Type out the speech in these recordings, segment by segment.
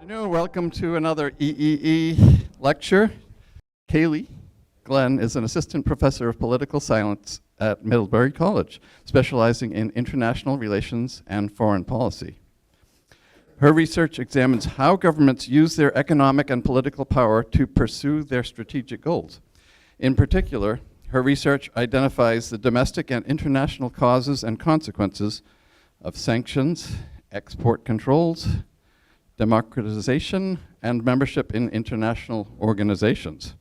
afternoon. Welcome to another EEE lecture. Caileigh Glenn is an assistant professor of political science at Middlebury College, specializing in international relations and foreign policy. Her research examines how governments use their economic and political power to pursue their strategic goals. In particular, her research identifies the domestic and international causes and consequences of sanctions, export controls, democratization, and membership in international organizations.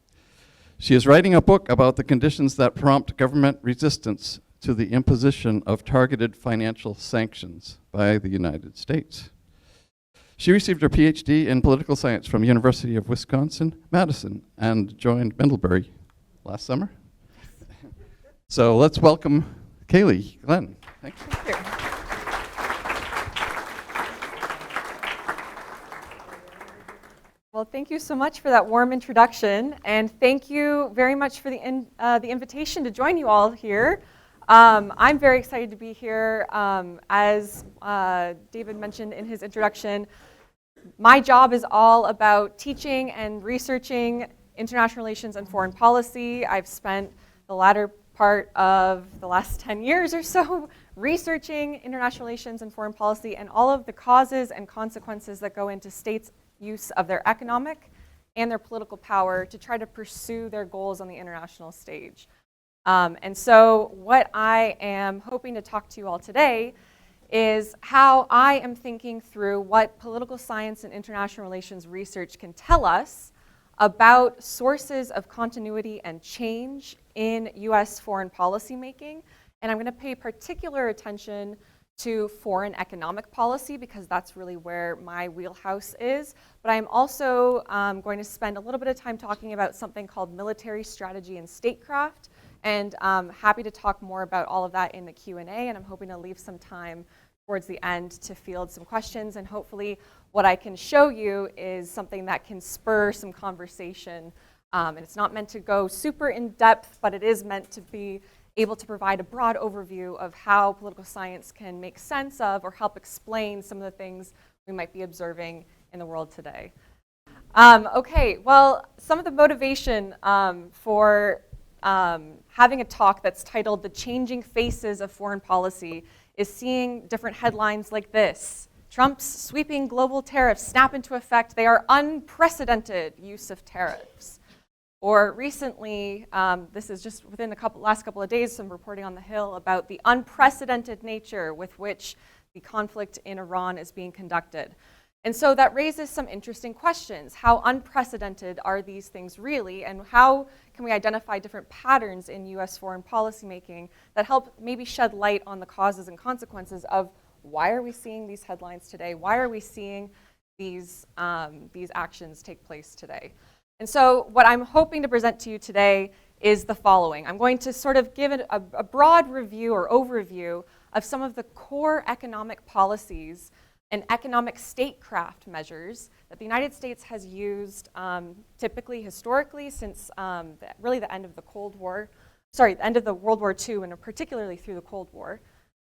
She is writing a book about the conditions that prompt government resistance to the imposition of targeted financial sanctions by the United States. She received her Ph.D. in political science from University of Wisconsin-Madison and joined Middlebury last summer. So let's welcome Caileigh Glenn. Thanks. Thank you. Well, thank you so much for that warm introduction, and thank you very much for the invitation to join you all here. I'm very excited to be here. As David mentioned in his introduction, my job is all about teaching and researching international relations and foreign policy. I've spent the latter part of the last 10 years or so researching international relations and foreign policy and all of the causes and consequences that go into states' use of their economic and their political power to try to pursue their goals on the international stage. And so what I am hoping to talk to you all today is how I am thinking through what political science and international relations research can tell us about sources of continuity and change in US foreign policy making. And I'm going to pay particular attention to foreign economic policy because that's really where my wheelhouse is. But I'm also going to spend a little bit of time talking about something called military strategy and statecraft. And I'm happy to talk more about all of that in the Q&A, and I'm hoping to leave some time towards the end to field some questions. And hopefully what I can show you is something that can spur some conversation. And it's not meant to go super in depth, but it is meant to be able to provide a broad overview of how political science can make sense of or help explain some of the things we might be observing in the world today. Okay, well, some of the motivation for having a talk that's titled "The Changing Faces of Foreign Policy" is seeing different headlines like this. Trump's sweeping global tariffs snap into effect. They are unprecedented use of tariffs. Or recently, this is just within the last couple of days, some reporting on the Hill about the unprecedented nature with which the conflict in Iran is being conducted. And so that raises some interesting questions. How unprecedented are these things really? And how can we identify different patterns in US foreign policy making that help maybe shed light on the causes and consequences of why are we seeing these headlines today? Why are we seeing these actions take place today? And so what I'm hoping to present to you today is the following. I'm going to sort of give it a broad review or overview of some of the core economic policies and economic statecraft measures that the United States has used typically historically since really the end of the the end of the World War II and particularly through the Cold War.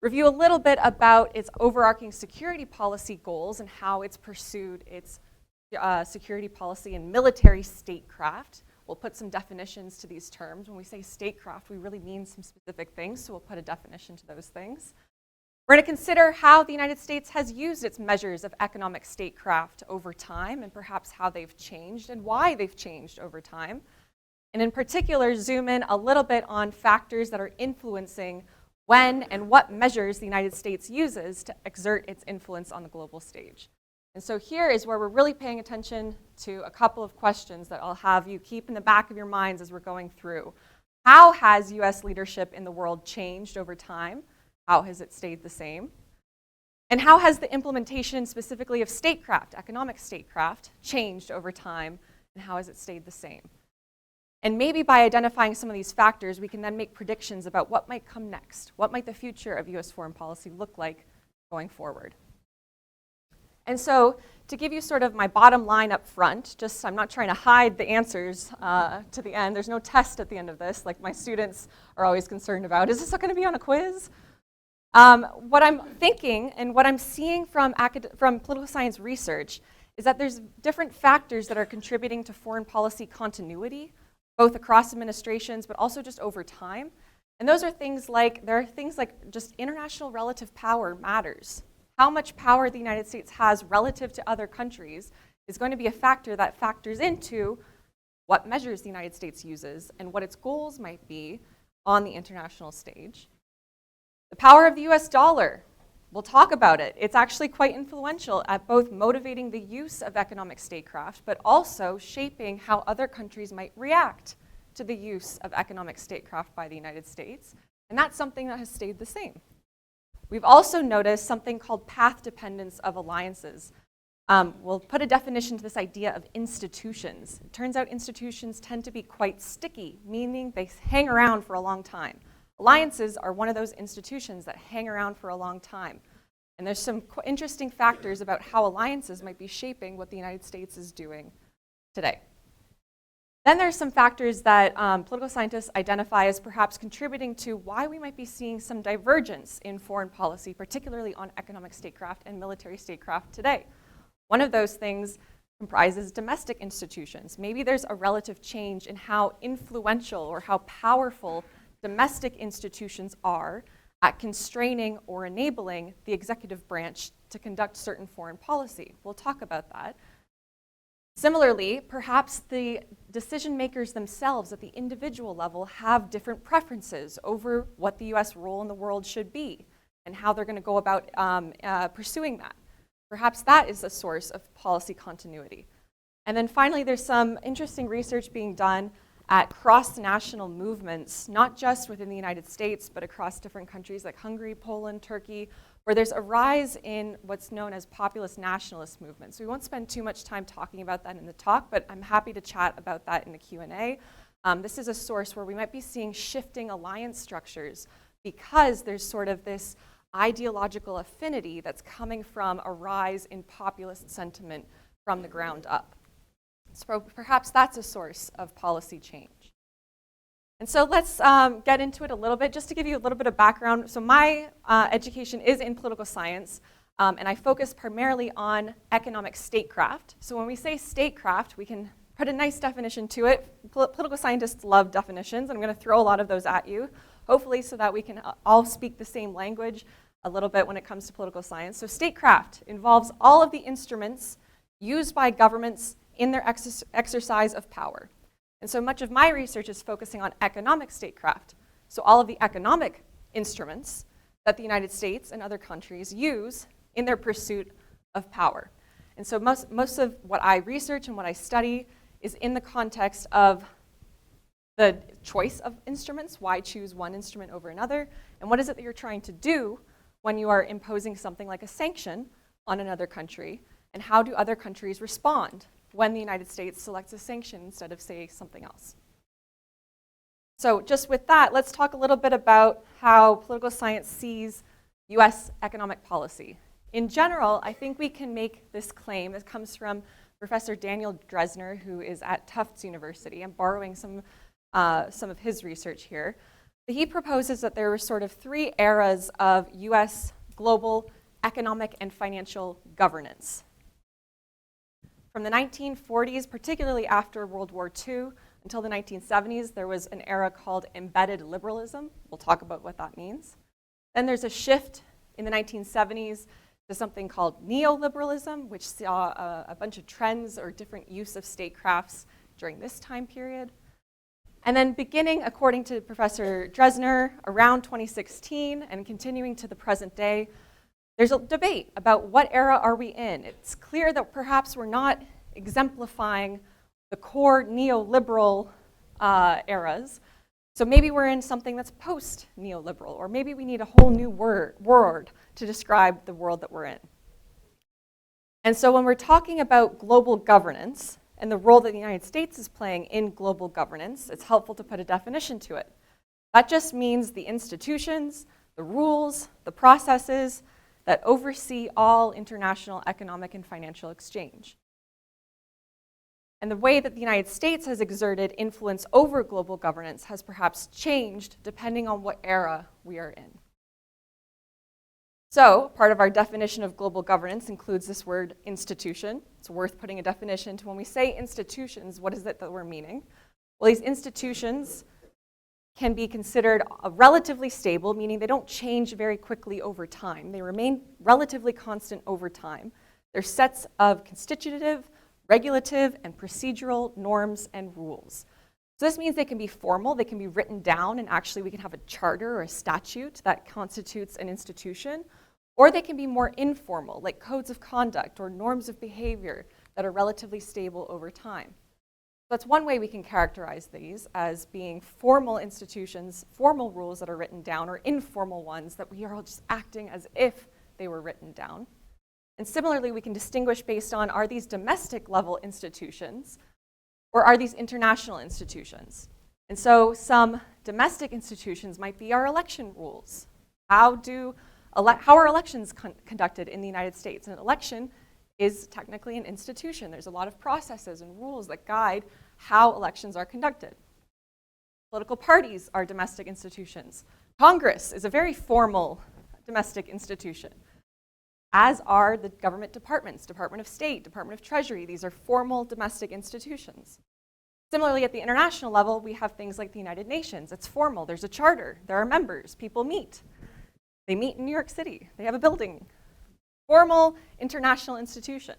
Review a little bit about its overarching security policy goals and how it's pursued its security policy and military statecraft. We'll put some definitions to these terms. When we say statecraft, we really mean some specific things, so we'll put a definition to those things. We're going to consider how the United States has used its measures of economic statecraft over time and perhaps how they've changed and why they've changed over time. And in particular, zoom in a little bit on factors that are influencing when and what measures the United States uses to exert its influence on the global stage. And so here is where we're really paying attention to a couple of questions that I'll have you keep in the back of your minds as we're going through. How has US leadership in the world changed over time? How has it stayed the same? And how has the implementation specifically of statecraft, economic statecraft, changed over time? And how has it stayed the same? And maybe by identifying some of these factors, we can then make predictions about what might come next. What might the future of US foreign policy look like going forward? And so to give you sort of my bottom line up front, just I'm not trying to hide the answers to the end. There's no test at the end of this, like my students are always concerned about. Is this going to be on a quiz? What I'm thinking and what I'm seeing from political science research is that there's different factors that are contributing to foreign policy continuity, both across administrations, but also just over time. And those are things like, just international relative power matters. How much power the United States has relative to other countries is going to be a factor that factors into what measures the United States uses and what its goals might be on the international stage. The power of the US dollar, we'll talk about it. It's actually quite influential at both motivating the use of economic statecraft, but also shaping how other countries might react to the use of economic statecraft by the United States. And that's something that has stayed the same. We've also noticed something called path dependence of alliances. We'll put a definition to this idea of institutions. It turns out institutions tend to be quite sticky, meaning they hang around for a long time. Alliances are one of those institutions that hang around for a long time. And there's some interesting factors about how alliances might be shaping what the United States is doing today. Then there's some factors that political scientists identify as perhaps contributing to why we might be seeing some divergence in foreign policy, particularly on economic statecraft and military statecraft today. One of those things comprises domestic institutions. Maybe there's a relative change in how influential or how powerful domestic institutions are at constraining or enabling the executive branch to conduct certain foreign policy. We'll talk about that. Similarly, perhaps the decision makers themselves at the individual level have different preferences over what the US role in the world should be and how they're going to go about pursuing that. Perhaps that is a source of policy continuity. And then finally, there's some interesting research being done at cross-national movements, not just within the United States, but across different countries like Hungary, Poland, Turkey, where there's a rise in what's known as populist nationalist movements. We won't spend too much time talking about that in the talk, but I'm happy to chat about that in the Q&A. This is a source where we might be seeing shifting alliance structures because there's sort of this ideological affinity that's coming from a rise in populist sentiment from the ground up. So perhaps that's a source of policy change. And so let's get into it a little bit, just to give you a little bit of background. So my education is in political science, and I focus primarily on economic statecraft. So when we say statecraft, we can put a nice definition to it. Political scientists love definitions. I'm going to throw a lot of those at you, hopefully so that we can all speak the same language a little bit when it comes to political science. So statecraft involves all of the instruments used by governments in their exercise of power. And so much of my research is focusing on economic statecraft. So all of the economic instruments that the United States and other countries use in their pursuit of power. And so most of what I research and what I study is in the context of the choice of instruments. Why choose one instrument over another? And what is it that you're trying to do when you are imposing something like a sanction on another country? And how do other countries respond when the United States selects a sanction instead of, say, something else? So just with that, let's talk a little bit about how political science sees US economic policy. In general, I think we can make this claim that comes from Professor Daniel Dresner, who is at Tufts University. I'm borrowing some of his research here. But he proposes that there were sort of three eras of US global economic and financial governance. From the 1940s, particularly after World War II, until the 1970s, there was an era called embedded liberalism. We'll talk about what that means. Then there's a shift in the 1970s to something called neoliberalism, which saw a bunch of trends or different use of statecrafts during this time period. And then beginning, according to Professor Dresner, around 2016 and continuing to the present day, there's a debate about what era are we in. It's clear that perhaps we're not exemplifying the core neoliberal eras. So maybe we're in something that's post-neoliberal, or maybe we need a whole new word to describe the world that we're in. And so when we're talking about global governance and the role that the United States is playing in global governance, it's helpful to put a definition to it. That just means the institutions, the rules, the processes that oversee all international economic and financial exchange. And the way that the United States has exerted influence over global governance has perhaps changed depending on what era we are in. So part of our definition of global governance includes this word institution. It's worth putting a definition to when we say institutions, what is it that we're meaning? Well, these institutions can be considered relatively stable, meaning they don't change very quickly over time. They remain relatively constant over time. They're sets of constitutive, regulative, and procedural norms and rules. So this means they can be formal, they can be written down, and actually we can have a charter or a statute that constitutes an institution, or they can be more informal, like codes of conduct or norms of behavior that are relatively stable over time. That's one way we can characterize these as being formal institutions, formal rules that are written down, or informal ones that we are all just acting as if they were written down. And similarly, we can distinguish based on, are these domestic level institutions or are these international institutions? And so some domestic institutions might be our election rules. How are elections conducted in the United States? An election is technically an institution. There's a lot of processes and rules that guide how elections are conducted. Political parties are domestic institutions. Congress is a very formal domestic institution, as are the government departments, Department of State, Department of Treasury. These are formal domestic institutions. Similarly, at the international level, we have things like the United Nations. It's formal. There's a charter. There are members. People meet. They meet in New York City. They have a building. Formal international institution.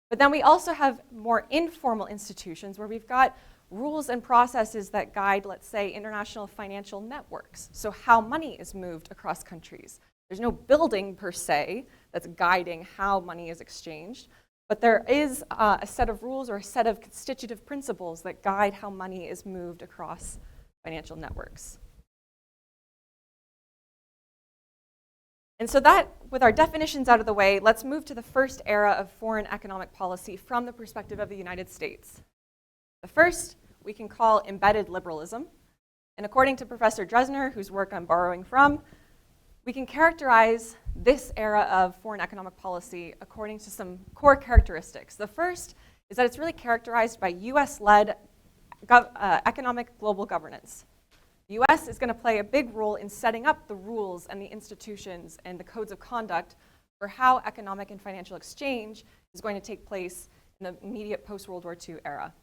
But then we also have more informal institutions where we've got rules and processes that guide, let's say, international financial networks. So how money is moved across countries. There's no building per se that's guiding how money is exchanged, but there is a set of rules or a set of constitutive principles that guide how money is moved across financial networks. And so that, with our definitions out of the way, let's move to the first era of foreign economic policy from the perspective of the United States. The first we can call embedded liberalism. And according to Professor Dresner, whose work I'm borrowing from, we can characterize this era of foreign economic policy according to some core characteristics. The first is that it's really characterized by US-led economic global governance. The US is going to play a big role in setting up the rules and the institutions and the codes of conduct for how economic and financial exchange is going to take place in the immediate post-World War II era.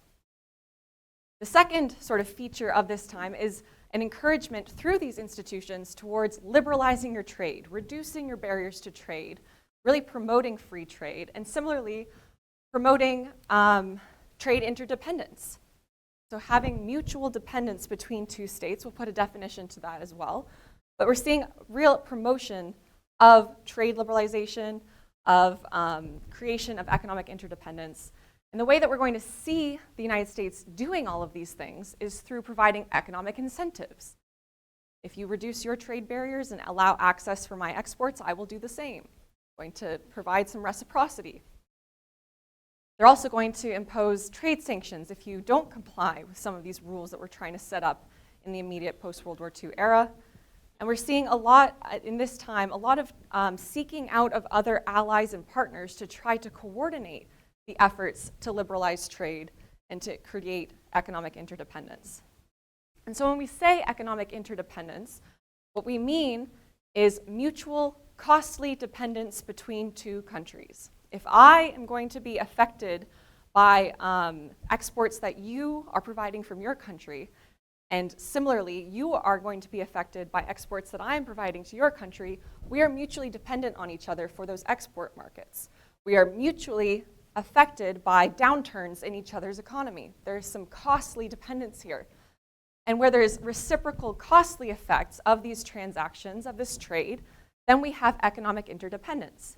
The second sort of feature of this time is an encouragement through these institutions towards liberalizing your trade, reducing your barriers to trade, really promoting free trade, and similarly promoting trade interdependence. So having mutual dependence between two states, we'll put a definition to that as well. But we're seeing real promotion of trade liberalization, of creation of economic interdependence. And the way that we're going to see the United States doing all of these things is through providing economic incentives. If you reduce your trade barriers and allow access for my exports, I will do the same. I'm going to provide some reciprocity. They're also going to impose trade sanctions if you don't comply with some of these rules that we're trying to set up in the immediate post-World War II era. And we're seeing a lot, in this time, a lot of seeking out of other allies and partners to try to coordinate the efforts to liberalize trade and to create economic interdependence. And so when we say economic interdependence, what we mean is mutual costly dependence between two countries. If I am going to be affected by exports that you are providing from your country, and similarly, you are going to be affected by exports that I am providing to your country, we are mutually dependent on each other for those export markets. We are mutually affected by downturns in each other's economy. There's some costly dependence here. And where there's reciprocal costly effects of these transactions, of this trade, then we have economic interdependence.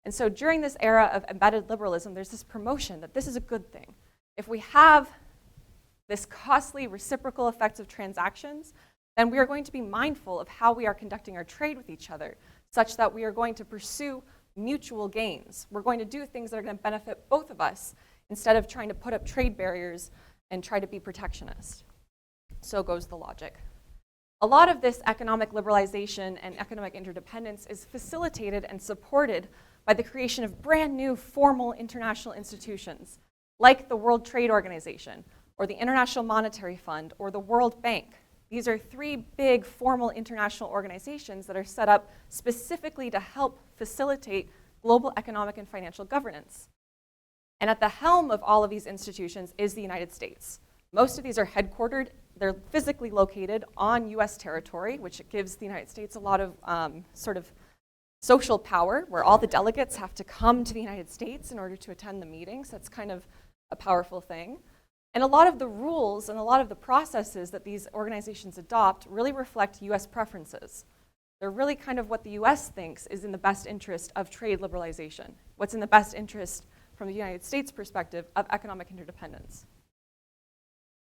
And so during this era of embedded liberalism, there's this promotion that this is a good thing. If we have this costly reciprocal effects of transactions, then we are going to be mindful of how we are conducting our trade with each other, such that we are going to pursue mutual gains. We're going to do things that are going to benefit both of us instead of trying to put up trade barriers and try to be protectionist. So goes the logic. A lot of this economic liberalization and economic interdependence is facilitated and supported by the creation of brand new formal international institutions like the World Trade Organization or the International Monetary Fund or the World Bank. These are 3 big formal international organizations that are set up specifically to help facilitate global economic and financial governance. And at the helm of all of these institutions is the United States. Most of these are headquartered, they're physically located on US territory, which gives the United States a lot of sort of social power, where all the delegates have to come to the United States in order to attend the meetings. That's kind of a powerful thing. And a lot of the rules and a lot of the processes that these organizations adopt really reflect US preferences. They're really kind of what the US thinks is in the best interest of trade liberalization, what's in the best interest from the United States perspective of economic interdependence.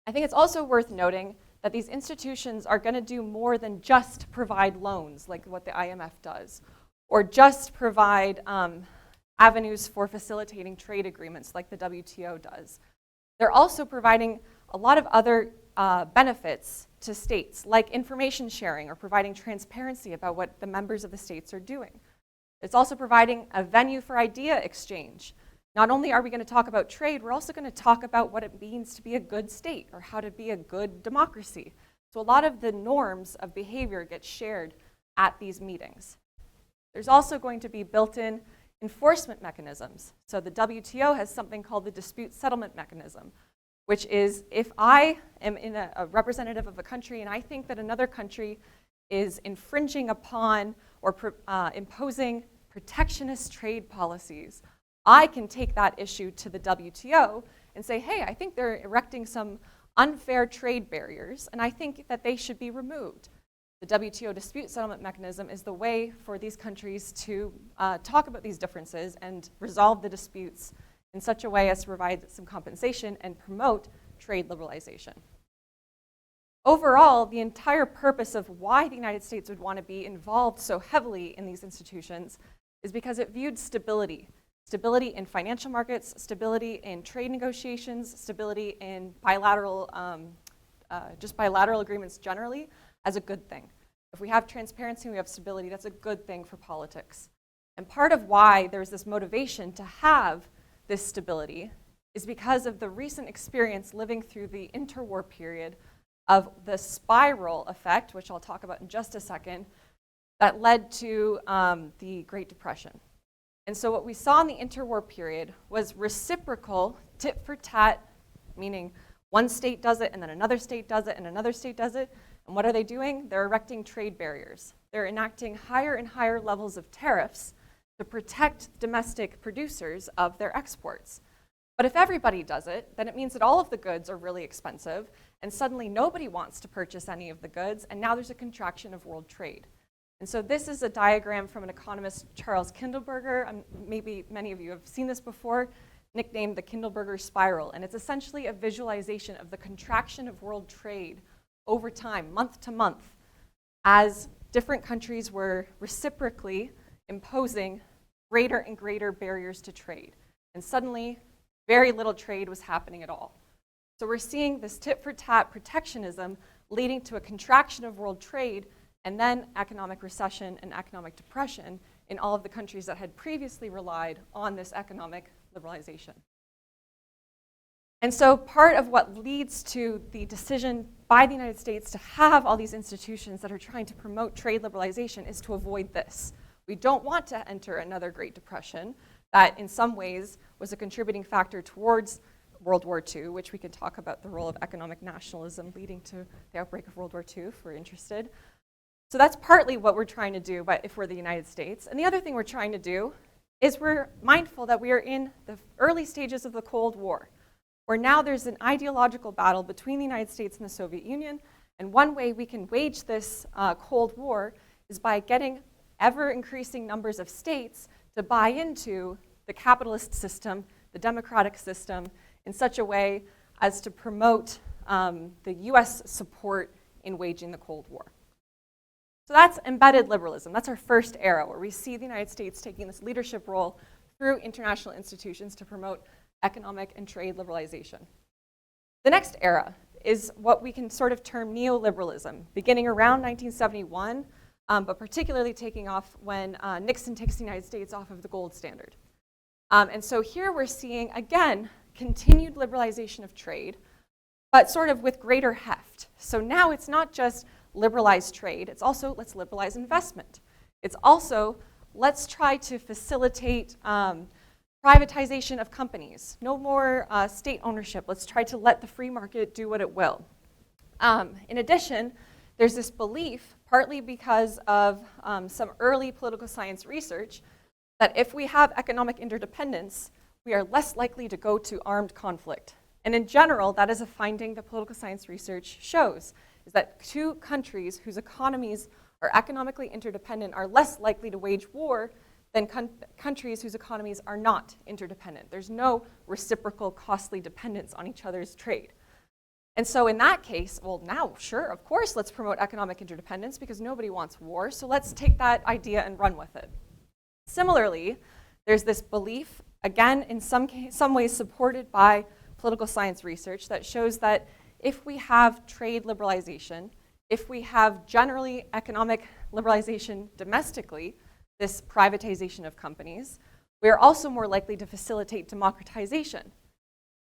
I think it's also worth noting that these institutions are going to do more than just provide loans, like what the IMF does, or just provide avenues for facilitating trade agreements, like the WTO does. They're also providing a lot of other benefits to states, like information sharing or providing transparency about what the members of the states are doing. It's also providing a venue for idea exchange. Not only are we going to talk about trade, we're also going to talk about what it means to be a good state or how to be a good democracy. So a lot of the norms of behavior get shared at these meetings. There's also going to be built-in enforcement mechanisms. So the WTO has something called the dispute settlement mechanism, which is if I am a representative of a country and I think that another country is infringing upon or imposing protectionist trade policies, I can take that issue to the WTO and say, hey, I think they're erecting some unfair trade barriers, and I think that they should be removed. The WTO dispute settlement mechanism is the way for these countries to talk about these differences and resolve the disputes in such a way as to provide some compensation and promote trade liberalization. Overall, the entire purpose of why the United States would want to be involved so heavily in these institutions is because it viewed stability. Stability in financial markets, stability in trade negotiations, stability in bilateral, just bilateral agreements generally, as a good thing. If we have transparency and we have stability, that's a good thing for politics. And part of why there's this motivation to have this stability is because of the recent experience living through the interwar period of the spiral effect, which I'll talk about in just a second, that led to the Great Depression. And so what we saw in the interwar period was reciprocal tit for tat, meaning one state does it and then another state does it and another state does it. And what are they doing? They're erecting trade barriers. They're enacting higher and higher levels of tariffs to protect domestic producers of their exports. But if everybody does it, then it means that all of the goods are really expensive, and suddenly nobody wants to purchase any of the goods, and now there's a contraction of world trade. And so this is a diagram from an economist, Charles Kindleberger. Maybe many of you have seen this before, nicknamed the Kindleberger spiral. And it's essentially a visualization of the contraction of world trade over time, month to month, as different countries were reciprocally imposing greater and greater barriers to trade. And suddenly, very little trade was happening at all. So we're seeing this tit-for-tat protectionism leading to a contraction of world trade and then economic recession and economic depression in all of the countries that had previously relied on this economic liberalization. And so part of what leads to the decision by the United States to have all these institutions that are trying to promote trade liberalization is to avoid this. We don't want to enter another Great Depression that in some ways was a contributing factor towards World War II, which we could talk about the role of economic nationalism leading to the outbreak of World War II if we're interested. So that's partly what we're trying to do if we're the United States. And the other thing we're trying to do is we're mindful that we are in the early stages of the Cold War, where now there's an ideological battle between the United States and the Soviet Union. And one way we can wage this Cold War is by getting ever-increasing numbers of states to buy into the capitalist system, the democratic system, in such a way as to promote the US support in waging the Cold War. So that's embedded liberalism. That's our first era, where we see the United States taking this leadership role through international institutions to promote economic and trade liberalization. The next era is what we can sort of term neoliberalism, beginning around 1971, but particularly taking off when Nixon takes the United States off of the gold standard. And so here we're seeing, again, continued liberalization of trade, but sort of with greater heft. So now it's not just liberalize trade, it's also let's liberalize investment. It's also let's try to facilitate privatization of companies. No more state ownership. Let's try to let the free market do what it will. In addition, there's this belief, partly because of some early political science research, that if we have economic interdependence, we are less likely to go to armed conflict. And in general, that is a finding that political science research shows, is that two countries whose economies are economically interdependent are less likely to wage war than countries whose economies are not interdependent. There's no reciprocal costly dependence on each other's trade. And so in that case, well, now, sure, of course, let's promote economic interdependence because nobody wants war, so let's take that idea and run with it. Similarly, there's this belief, again, in some ways supported by political science research, that shows that if we have trade liberalization, if we have generally economic liberalization domestically, this privatization of companies, we are also more likely to facilitate democratization.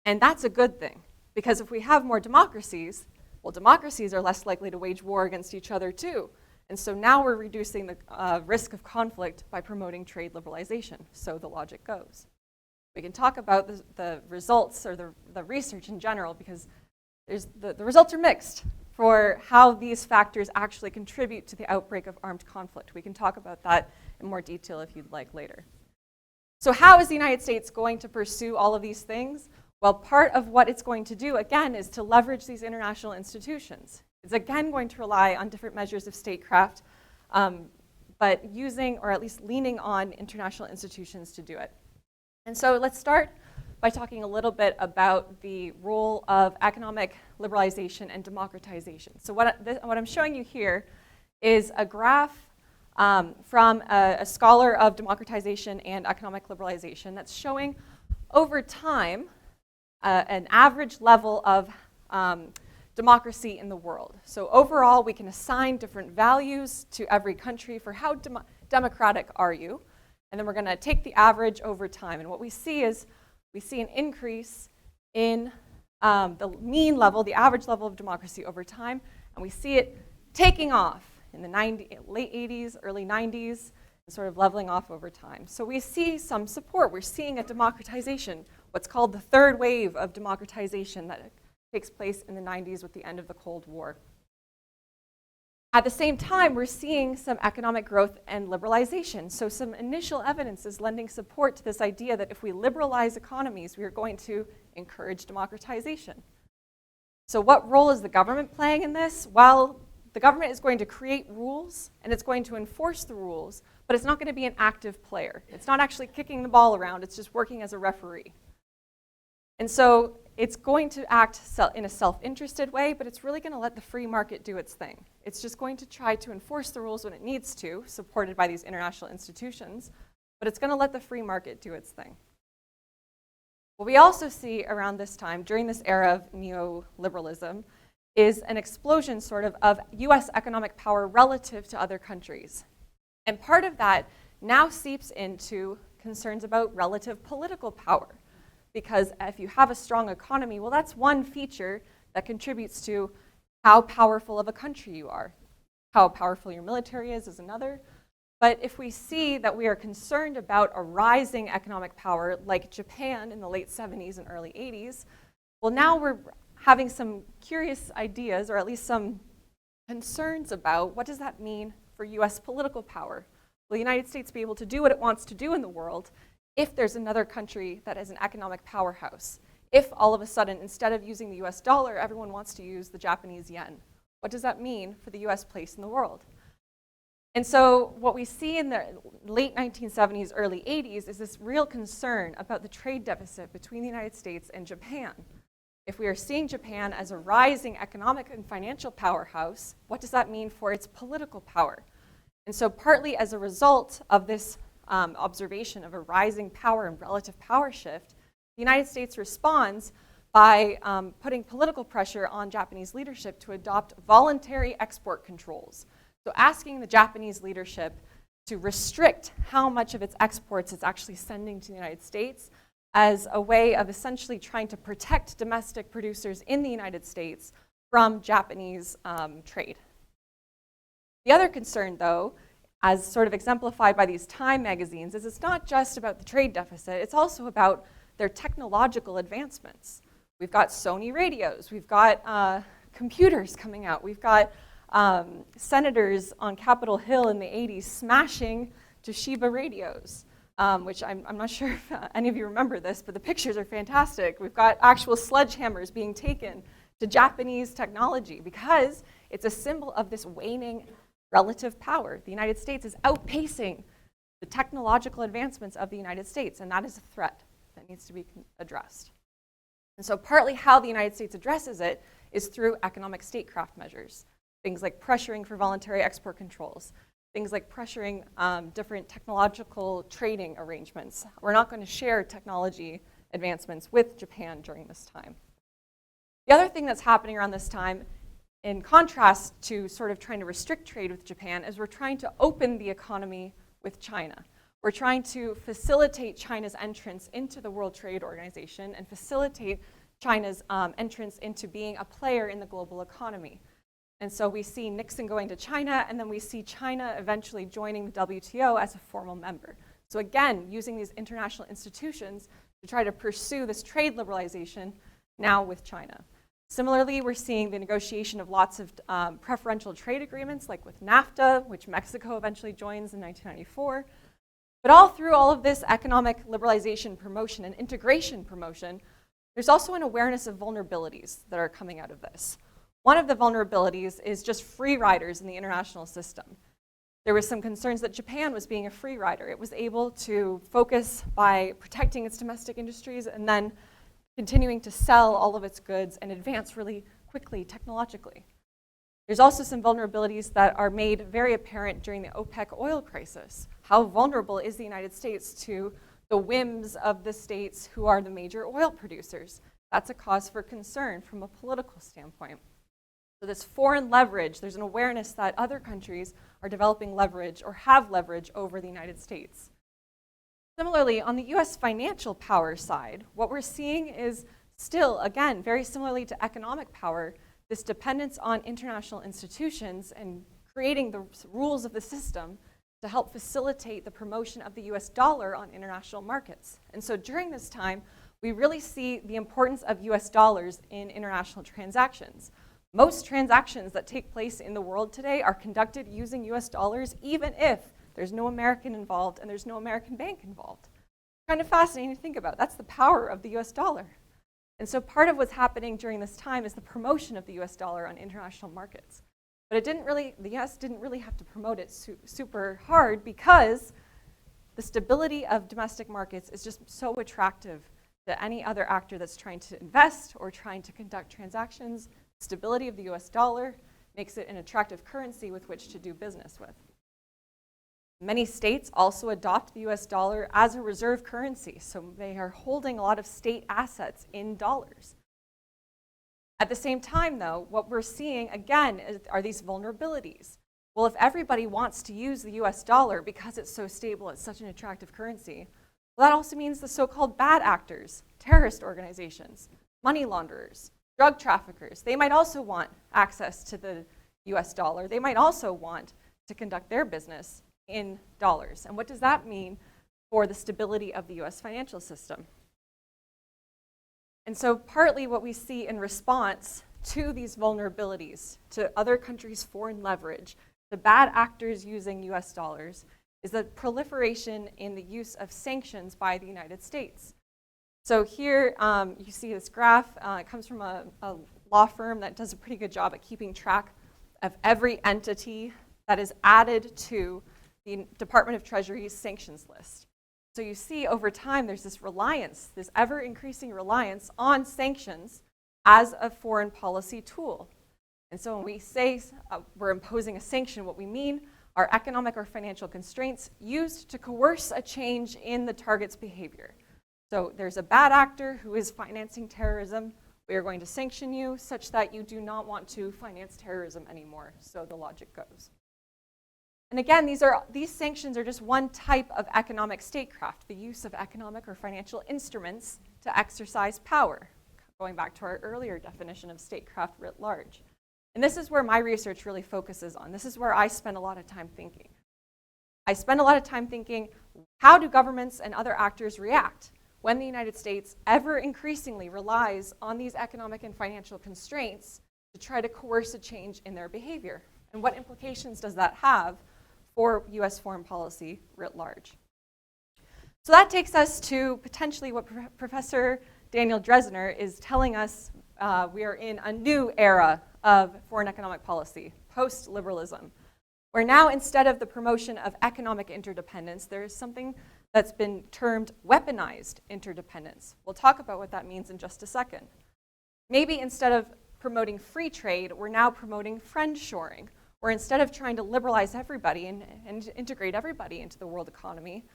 And that's a good thing, because if we have more democracies, well, democracies are less likely to wage war against each other too. And so now we're reducing the risk of conflict by promoting trade liberalization. So the logic goes. We can talk about the results or the research in general, because the results are mixed for how these factors actually contribute to the outbreak of armed conflict. We can talk about that in more detail if you'd like later. So how is the United States going to pursue all of these things? Well, part of what it's going to do, again, is to leverage these international institutions. It's again going to rely on different measures of statecraft, but using, or at least leaning on, international institutions to do it. And so let's start by talking a little bit about the role of economic liberalization and democratization. So what I'm showing you here is a graph from a scholar of democratization and economic liberalization that's showing over time an average level of democracy in the world. So overall, we can assign different values to every country for how democratic are you, and then we're going to take the average over time. And what we see is we see an increase in the mean level, the average level of democracy over time, and we see it taking off in the late 80s, early 90s, and sort of leveling off over time. So we see some support. We're seeing a democratization, what's called the third wave of democratization that takes place in the 90s with the end of the Cold War. At the same time, we're seeing some economic growth and liberalization. So some initial evidence is lending support to this idea that if we liberalize economies, we are going to encourage democratization. So what role is the government playing in this? Well, the government is going to create rules, and it's going to enforce the rules, but it's not going to be an active player. It's not actually kicking the ball around, it's just working as a referee. And so it's going to act in a self-interested way, but it's really going to let the free market do its thing. It's just going to try to enforce the rules when it needs to, supported by these international institutions, but it's going to let the free market do its thing. What we also see around this time, during this era of neoliberalism, is an explosion sort of US economic power relative to other countries. And part of that now seeps into concerns about relative political power. Because if you have a strong economy, well, that's one feature that contributes to how powerful of a country you are. How powerful your military is another. But if we see that we are concerned about a rising economic power like Japan in the late 70s and early 80s, well, now we're having some curious ideas, or at least some concerns about what does that mean for US political power? Will the United States be able to do what it wants to do in the world if there's another country that is an economic powerhouse? If all of a sudden, instead of using the US dollar, everyone wants to use the Japanese yen? What does that mean for the US place in the world? And so what we see in the late 1970s, early 80s is this real concern about the trade deficit between the United States and Japan. If we are seeing Japan as a rising economic and financial powerhouse, what does that mean for its political power? And so partly as a result of this observation of a rising power and relative power shift, the United States responds by putting political pressure on Japanese leadership to adopt voluntary export controls. So asking the Japanese leadership to restrict how much of its exports it's actually sending to the United States as a way of essentially trying to protect domestic producers in the United States from Japanese trade. The other concern, though, as sort of exemplified by these Time magazines, is it's not just about the trade deficit, it's also about their technological advancements. We've got Sony radios, we've got computers coming out, we've got senators on Capitol Hill in the 80s smashing Toshiba radios, which I'm not sure if any of you remember this, but the pictures are fantastic. We've got actual sledgehammers being taken to Japanese technology because it's a symbol of this waning relative power. The United States is outpacing the technological advancements of the United States, and that is a threat that needs to be addressed. And so partly how the United States addresses it is through economic statecraft measures, things like pressuring for voluntary export controls, things like pressuring different technological trading arrangements. We're not going to share technology advancements with Japan during this time. The other thing that's happening around this time, in contrast to sort of trying to restrict trade with Japan, is we're trying to open the economy with China. We're trying to facilitate China's entrance into the World Trade Organization and facilitate China's entrance into being a player in the global economy. And so we see Nixon going to China, and then we see China eventually joining the WTO as a formal member. So again, using these international institutions to try to pursue this trade liberalization now with China. Similarly, we're seeing the negotiation of lots of preferential trade agreements, like with NAFTA, which Mexico eventually joins in 1994. But all through all of this economic liberalization promotion and integration promotion, there's also an awareness of vulnerabilities that are coming out of this. One of the vulnerabilities is just free riders in the international system. There was some concerns that Japan was being a free rider. It was able to focus by protecting its domestic industries and then continuing to sell all of its goods and advance really quickly technologically. There's also some vulnerabilities that are made very apparent during the OPEC oil crisis. How vulnerable is the United States to the whims of the states who are the major oil producers? That's a cause for concern from a political standpoint. So this foreign leverage, there's an awareness that other countries are developing leverage or have leverage over the United States. Similarly, on the US financial power side, what we're seeing is still, again, very similarly to economic power, this dependence on international institutions and creating the rules of the system to help facilitate the promotion of the US dollar on international markets. And so during this time, we really see the importance of US dollars in international transactions. Most transactions that take place in the world today are conducted using US dollars, even if there's no American involved and there's no American bank involved. Kind of fascinating to think about. That's the power of the US dollar. And so part of what's happening during this time is the promotion of the US dollar on international markets. But the US didn't really have to promote it super hard because the stability of domestic markets is just so attractive to any other actor that's trying to invest or trying to conduct transactions. Stability of the US dollar makes it an attractive currency with which to do business with. Many states also adopt the US dollar as a reserve currency, so they are holding a lot of state assets in dollars. At the same time, though, what we're seeing, again, are these vulnerabilities. Well, if everybody wants to use the US dollar because it's so stable, it's such an attractive currency, well, that also means the so-called bad actors, terrorist organizations, money launderers, drug traffickers, they might also want access to the US dollar. They might also want to conduct their business in dollars. And what does that mean for the stability of the US financial system? And so partly what we see in response to these vulnerabilities, to other countries' foreign leverage, the bad actors using US dollars, is the proliferation in the use of sanctions by the United States. So here you see this graph. It comes from a law firm that does a pretty good job at keeping track of every entity that is added to the Department of Treasury's sanctions list. So you see over time there's this reliance, this ever-increasing reliance on sanctions as a foreign policy tool. And so when we say we're imposing a sanction, what we mean are economic or financial constraints used to coerce a change in the target's behavior. So there's a bad actor who is financing terrorism. We are going to sanction you such that you do not want to finance terrorism anymore. So the logic goes. And again, these sanctions are just one type of economic statecraft, the use of economic or financial instruments to exercise power, going back to our earlier definition of statecraft writ large. And this is where my research really focuses on. This is where I spend a lot of time thinking. I spend a lot of time thinking, how do governments and other actors react when the United States ever increasingly relies on these economic and financial constraints to try to coerce a change in their behavior? And what implications does that have for US foreign policy writ large? So that takes us to potentially what Professor Daniel Dresner is telling us. We are in a new era of foreign economic policy, post-liberalism, where now instead of the promotion of economic interdependence, there is something that's been termed weaponized interdependence. We'll talk about what that means in just a second. Maybe instead of promoting free trade, we're now promoting friendshoring, where instead of trying to liberalize everybody and integrate everybody into the world economy,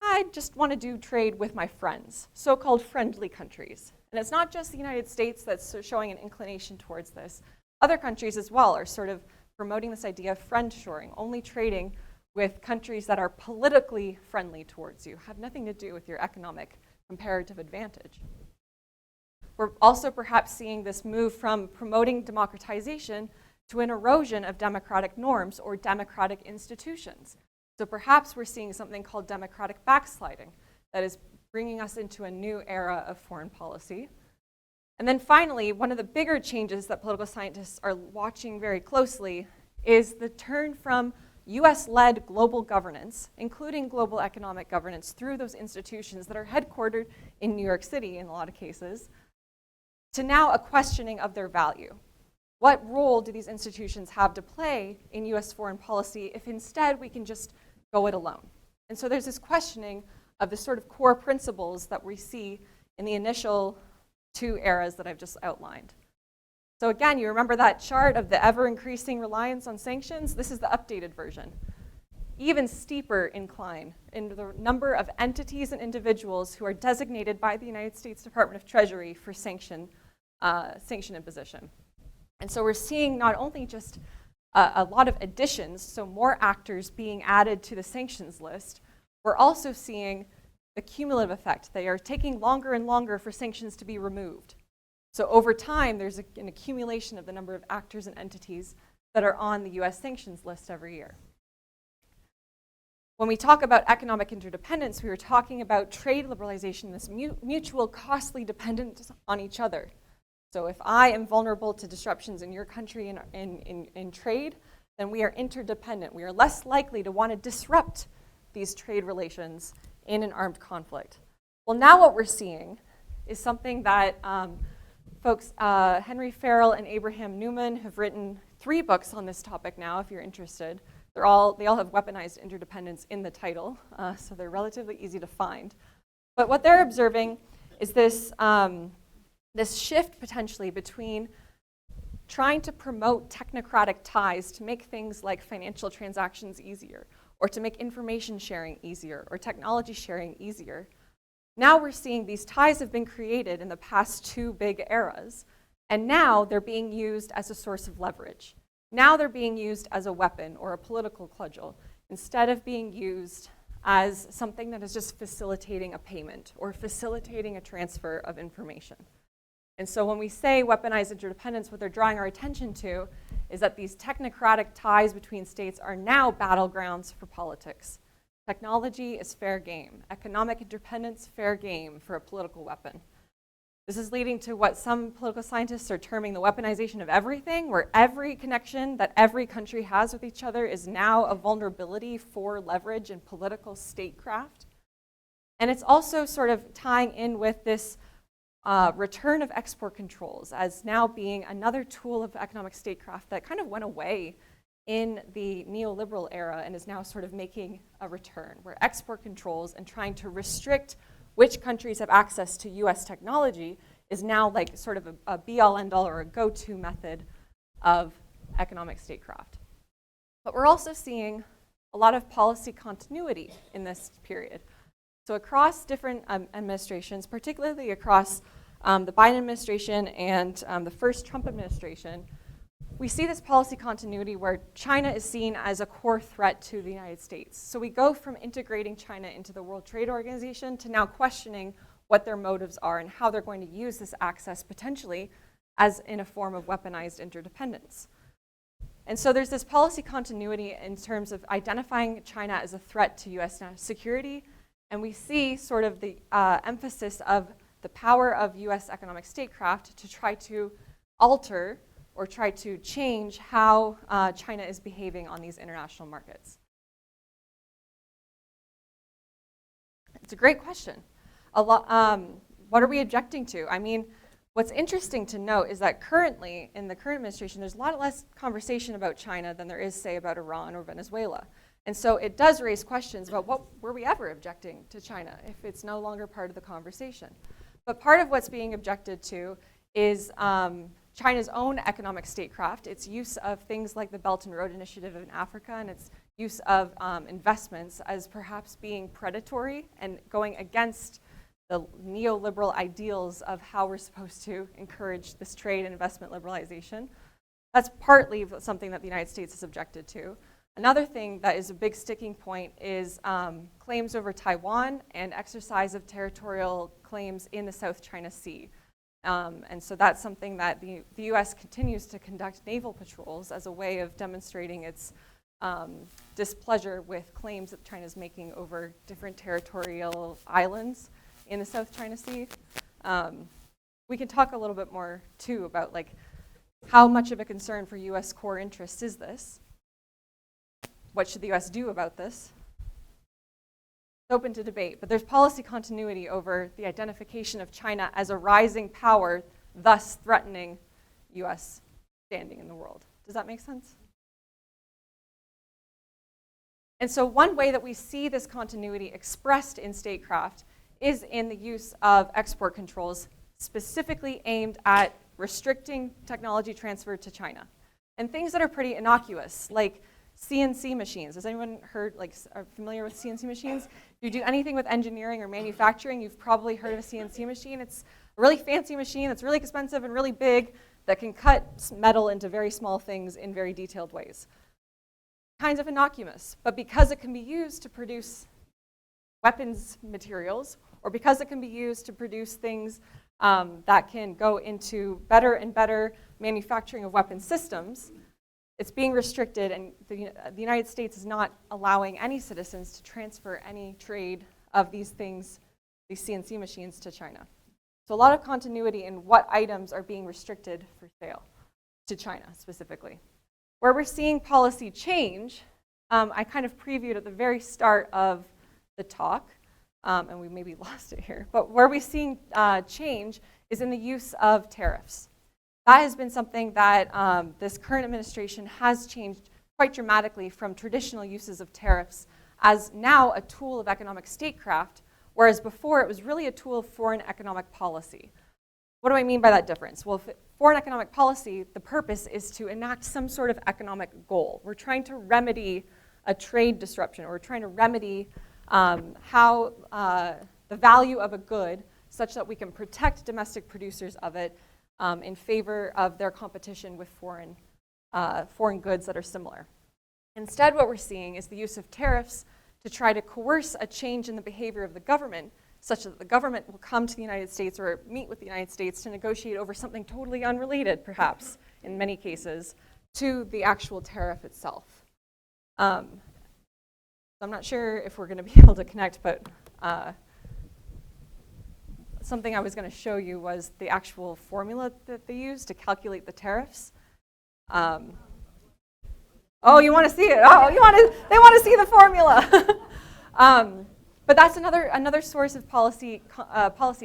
I just want to do trade with my friends, so-called friendly countries. And it's not just the United States that's showing an inclination towards this. Other countries as well are sort of promoting this idea of friendshoring, only trading with countries that are politically friendly towards you, have nothing to do with your economic comparative advantage. We're also perhaps seeing this move from promoting democratization to an erosion of democratic norms or democratic institutions. So perhaps we're seeing something called democratic backsliding that is bringing us into a new era of foreign policy. And then finally, one of the bigger changes that political scientists are watching very closely is the turn from US-led global governance, including global economic governance through those institutions that are headquartered in New York City in a lot of cases, to now a questioning of their value. What role do these institutions have to play in US foreign policy if instead we can just go it alone? And so there's this questioning of the sort of core principles that we see in the initial two eras that I've just outlined. So again, you remember that chart of the ever-increasing reliance on sanctions? This is the updated version. Even steeper incline in the number of entities and individuals who are designated by the United States Department of Treasury for sanction imposition. And so we're seeing not only just a lot of additions, so more actors being added to the sanctions list, we're also seeing the cumulative effect. They are taking longer and longer for sanctions to be removed. So over time, there's an accumulation of the number of actors and entities that are on the US sanctions list every year. When we talk about economic interdependence, we were talking about trade liberalization, this mutual costly dependence on each other. So if I am vulnerable to disruptions in your country in trade, then we are interdependent. We are less likely to want to disrupt these trade relations in an armed conflict. Well, now what we're seeing is something that folks, Henry Farrell and Abraham Newman have written 3 books on this topic now, if you're interested. They all have weaponized interdependence in the title, so they're relatively easy to find. But what they're observing is this shift potentially between trying to promote technocratic ties to make things like financial transactions easier, or to make information sharing easier, or technology sharing easier. Now we're seeing these ties have been created in the past 2 big eras, and now they're being used as a source of leverage. Now they're being used as a weapon or a political cudgel, instead of being used as something that is just facilitating a payment or facilitating a transfer of information. And so when we say weaponized interdependence, what they're drawing our attention to is that these technocratic ties between states are now battlegrounds for politics. Technology is fair game. Economic interdependence, fair game for a political weapon. This is leading to what some political scientists are terming the weaponization of everything, where every connection that every country has with each other is now a vulnerability for leverage and political statecraft. And it's also sort of tying in with this return of export controls as now being another tool of economic statecraft that kind of went away in the neoliberal era and is now sort of making a return, where export controls and trying to restrict which countries have access to US technology is now like sort of a be-all, end-all, or a go-to method of economic statecraft. But we're also seeing a lot of policy continuity in this period. So across different administrations, particularly across the Biden administration and the first Trump administration, we see this policy continuity where China is seen as a core threat to the United States. So we go from integrating China into the World Trade Organization to now questioning what their motives are and how they're going to use this access potentially as in a form of weaponized interdependence. And so there's this policy continuity in terms of identifying China as a threat to US national security, and we see sort of the emphasis of the power of US economic statecraft to try to alter or try to change how China is behaving on these international markets. It's a great question. What are we objecting to? I mean, what's interesting to note is that currently, in the current administration, there's a lot less conversation about China than there is, say, about Iran or Venezuela. And so it does raise questions about what were we ever objecting to China if it's no longer part of the conversation. But part of what's being objected to is China's own economic statecraft, its use of things like the Belt and Road Initiative in Africa, and its use of investments as perhaps being predatory and going against the neoliberal ideals of how we're supposed to encourage this trade and investment liberalization. That's partly something that the United States has objected to. Another thing that is a big sticking point is claims over Taiwan and exercise of territorial claims in the South China Sea. And so that's something that the US continues to conduct naval patrols as a way of demonstrating its displeasure with claims that China is making over different territorial islands in the South China Sea. We can talk a little bit more too about like how much of a concern for US core interests is this? What should the US do about this? It's open to debate, but there's policy continuity over the identification of China as a rising power, thus threatening US standing in the world. Does that make sense? And so one way that we see this continuity expressed in statecraft is in the use of export controls specifically aimed at restricting technology transfer to China. And things that are pretty innocuous, like CNC machines. Has anyone are familiar with CNC machines? If you do anything with engineering or manufacturing, you've probably heard of a CNC machine. It's a really fancy machine that's really expensive and really big that can cut metal into very small things in very detailed ways. Kind of innocuous, but because it can be used to produce weapons materials, or because it can be used to produce things that can go into better and better manufacturing of weapon systems, it's being restricted, and the United States is not allowing any citizens to transfer any trade of these things, these CNC machines, to China. So a lot of continuity in what items are being restricted for sale to China specifically. Where we're seeing policy change, I kind of previewed at the very start of the talk, and we maybe lost it here, but where we're seeing change is in the use of tariffs. That has been something that this current administration has changed quite dramatically from traditional uses of tariffs as now a tool of economic statecraft, whereas before it was really a tool of foreign economic policy. What do I mean by that difference? Well, foreign economic policy, the purpose is to enact some sort of economic goal. We're trying to remedy a trade disruption, or we're trying to remedy how the value of a good such that we can protect domestic producers of it in favor of their competition with foreign goods that are similar. Instead, what we're seeing is the use of tariffs to try to coerce a change in the behavior of the government such that the government will come to the United States or meet with the United States to negotiate over something totally unrelated, perhaps, in many cases, to the actual tariff itself. I'm not sure if we're going to be able to connect, but something I was going to show you was the actual formula that they use to calculate the tariffs. Oh, you want to see it? Oh, they want to see the formula. But that's another source of policy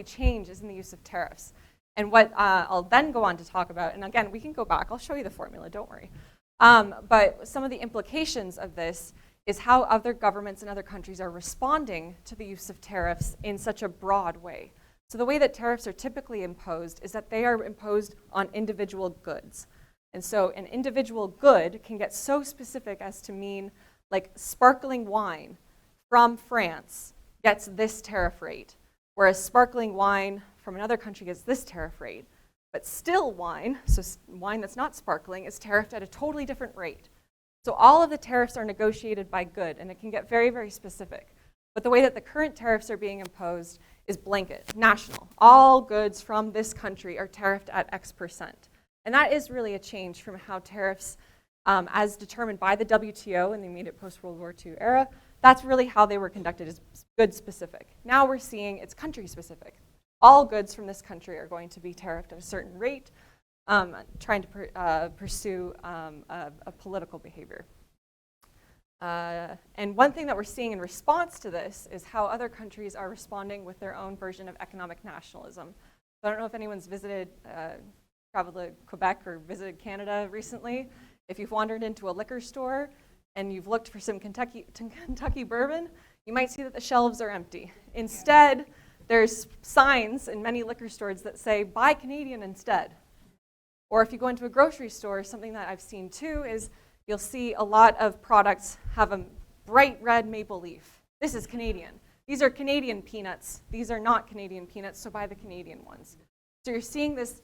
change is in the use of tariffs. And what I'll then go on to talk about, and again, we can go back. I'll show you the formula, don't worry. But some of the implications of this is how other governments and other countries are responding to the use of tariffs in such a broad way. So the way that tariffs are typically imposed is that they are imposed on individual goods. And so an individual good can get so specific as to mean like sparkling wine from France gets this tariff rate, whereas sparkling wine from another country gets this tariff rate. But still wine, so wine that's not sparkling, is tariffed at a totally different rate. So all of the tariffs are negotiated by good, and it can get very, very specific. But the way that the current tariffs are being imposed is blanket, national. All goods from this country are tariffed at X%. And that is really a change from how tariffs, as determined by the WTO in the immediate post-World War II era, that's really how they were conducted, is good specific. Now we're seeing it's country specific. All goods from this country are going to be tariffed at a certain rate, trying to pursue a political behavior. And one thing that we're seeing in response to this is how other countries are responding with their own version of economic nationalism. So I don't know if anyone's traveled to Quebec or visited Canada recently. If you've wandered into a liquor store and you've looked for some Kentucky bourbon, you might see that the shelves are empty. Instead, there's signs in many liquor stores that say, buy Canadian instead. Or if you go into a grocery store, something that I've seen too is you'll see a lot of products have a bright red maple leaf. This is Canadian. These are Canadian peanuts. These are not Canadian peanuts, so buy the Canadian ones. So you're seeing this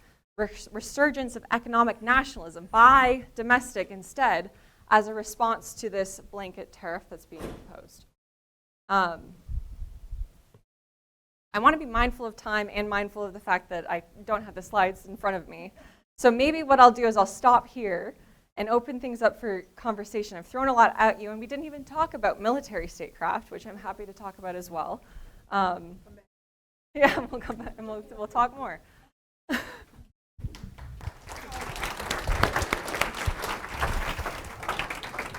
resurgence of economic nationalism, buy domestic instead, as a response to this blanket tariff that's being imposed. I want to be mindful of time and mindful of the fact that I don't have the slides in front of me. So maybe what I'll do is I'll stop here and open things up for conversation. I've thrown a lot at you, and we didn't even talk about military statecraft, which I'm happy to talk about as well. Yeah, we'll come back and we'll talk more.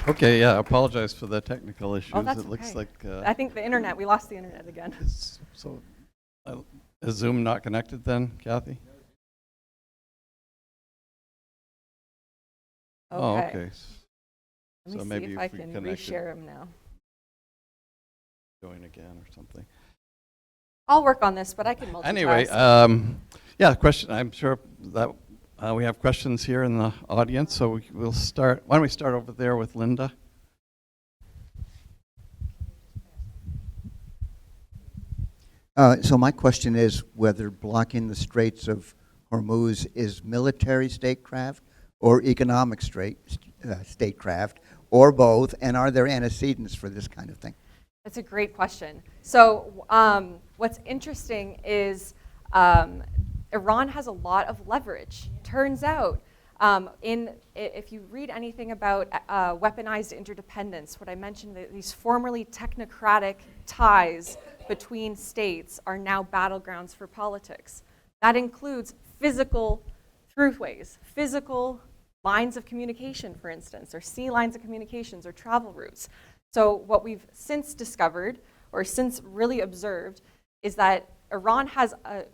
Okay, yeah, I apologize for the technical issues. Oh, that's it looks okay. like I think we lost the internet again. Is Zoom not connected then, Kathy? Okay. Oh, okay. Let me So see maybe if I if we can connected- reshare them now. Join again or something. I'll work on this, but I can multitask. Anyway, yeah, question. I'm sure that we have questions here in the audience, so we'll start. Why don't we start over there with Linda? So my question is whether blocking the Straits of Hormuz is military statecraft or economic statecraft, or both, and are there antecedents for this kind of thing? That's a great question. So what's interesting is Iran has a lot of leverage. Turns out, if you read anything about weaponized interdependence, what I mentioned, these formerly technocratic ties between states are now battlegrounds for politics. That includes physical throughways, physical lines of communication, for instance, or sea lines of communications or travel routes. So what we've since discovered, or since really observed, is that Iran has a